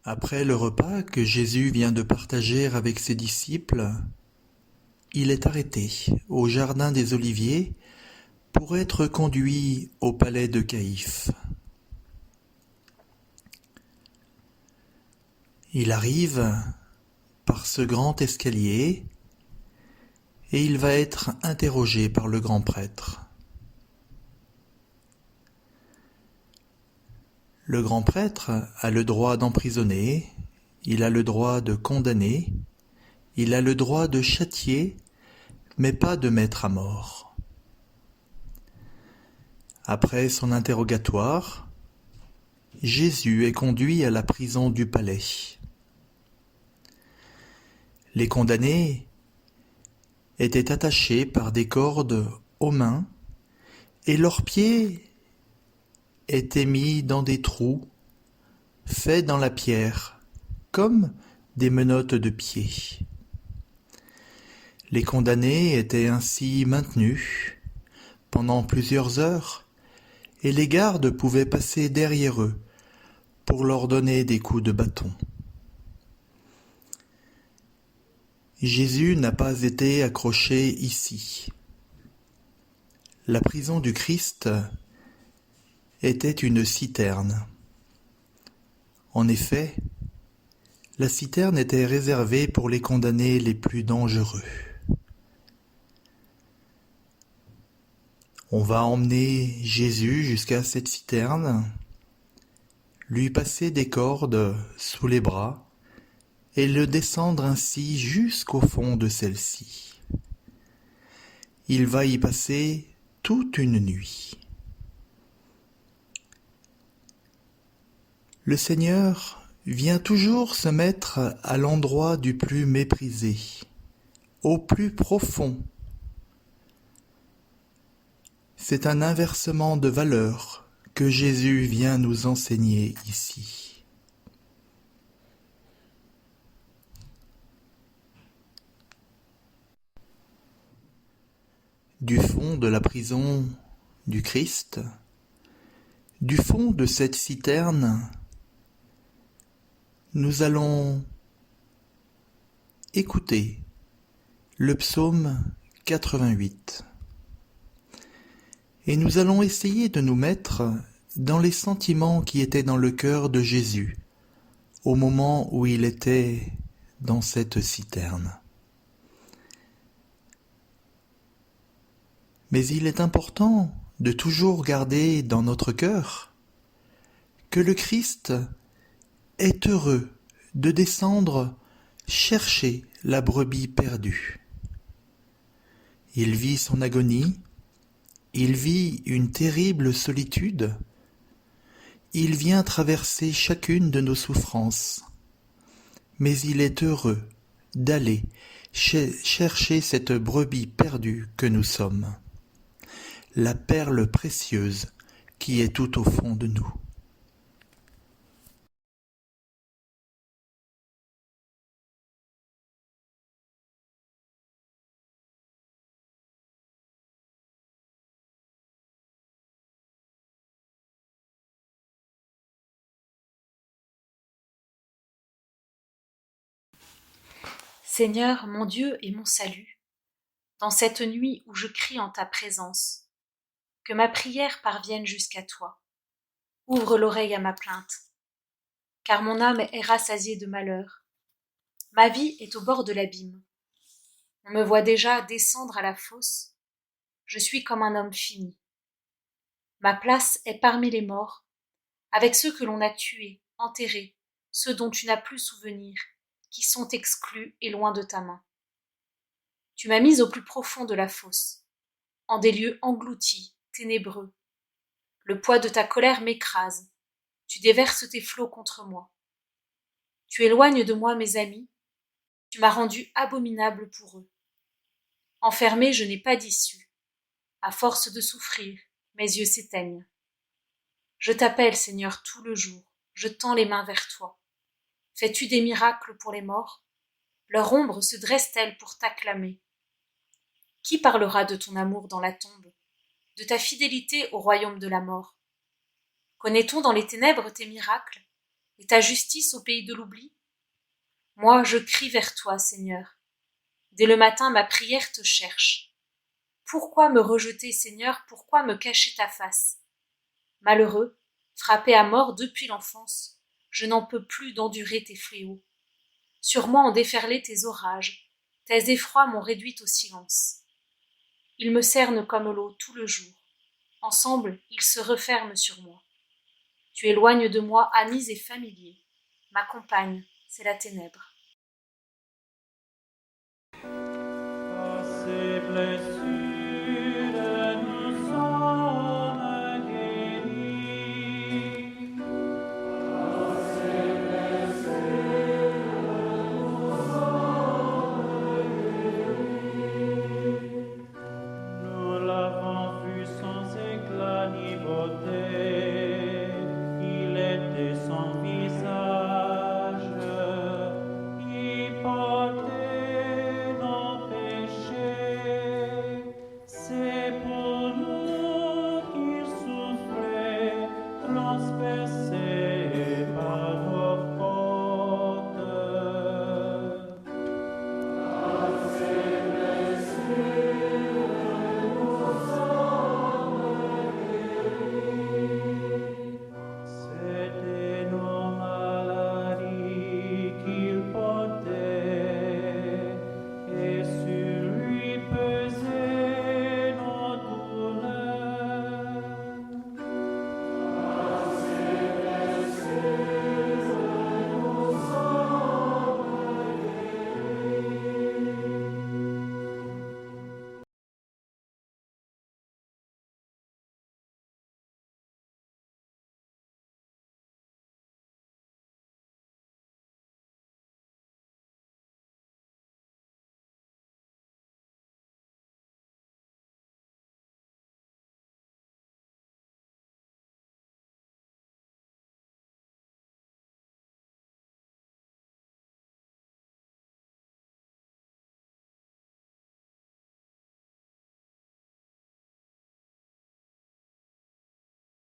Après le repas que Jésus vient de partager avec ses disciples, il est arrêté au jardin des Oliviers pour être conduit au palais de Caïphe. Il arrive par ce grand escalier et il va être interrogé par le grand prêtre. Le grand prêtre a le droit d'emprisonner, il a le droit de condamner, il a le droit de châtier, mais pas de mettre à mort. Après son interrogatoire, Jésus est conduit à la prison du palais. Les condamnés étaient attachés par des cordes aux mains et leurs pieds étaient mis dans des trous faits dans la pierre, comme des menottes de pied. Les condamnés étaient ainsi maintenus pendant plusieurs heures et les gardes pouvaient passer derrière eux pour leur donner des coups de bâton. Jésus n'a pas été accroché ici. La prison du Christ était une citerne. En effet, la citerne était réservée pour les condamnés les plus dangereux. On va emmener Jésus jusqu'à cette citerne, lui passer des cordes sous les bras et le descendre ainsi jusqu'au fond de celle-ci. Il va y passer toute une nuit. Le Seigneur vient toujours se mettre à l'endroit du plus méprisé, au plus profond. C'est un inversement de valeurs que Jésus vient nous enseigner ici. Du fond de la prison du Christ, du fond de cette citerne, nous allons écouter le psaume 88. Et nous allons essayer de nous mettre dans les sentiments qui étaient dans le cœur de Jésus au moment où il était dans cette citerne. Mais il est important de toujours garder dans notre cœur que le Christ est heureux de descendre chercher la brebis perdue. Il vit son agonie, il vit une terrible solitude, il vient traverser chacune de nos souffrances, mais il est heureux d'aller chercher cette brebis perdue que nous sommes, la perle précieuse qui est tout au fond de nous. Seigneur, mon Dieu et mon salut, dans cette nuit où je crie en ta présence, que ma prière parvienne jusqu'à toi. Ouvre l'oreille à ma plainte, car mon âme est rassasiée de malheur. Ma vie est au bord de l'abîme. On me voit déjà descendre à la fosse. Je suis comme un homme fini. Ma place est parmi les morts, avec ceux que l'on a tués, enterrés, ceux dont tu n'as plus souvenir, qui sont exclus et loin de ta main. Tu m'as mise au plus profond de la fosse, en des lieux engloutis, ténébreux. Le poids de ta colère m'écrase. Tu déverses tes flots contre moi. Tu éloignes de moi mes amis. Tu m'as rendu abominable pour eux. Enfermé, je n'ai pas d'issue. À force de souffrir, mes yeux s'éteignent. Je t'appelle, Seigneur, tout le jour. Je tends les mains vers toi. Fais-tu des miracles pour les morts? Leur ombre se dresse-t-elle pour t'acclamer? Qui parlera de ton amour dans la tombe, de ta fidélité au royaume de la mort? Connaît-on dans les ténèbres tes miracles, et ta justice au pays de l'oubli? Moi, je crie vers toi, Seigneur. Dès le matin, ma prière te cherche. Pourquoi me rejeter, Seigneur? Pourquoi me cacher ta face? Malheureux, frappé à mort depuis l'enfance, je n'en peux plus d'endurer tes fléaux. Sur moi ont déferlé tes orages, tes effrois m'ont réduite au silence. Ils me cernent comme l'eau tout le jour. Ensemble, ils se referment sur moi. Tu éloignes de moi amis et familiers. Ma compagne, c'est la ténèbre.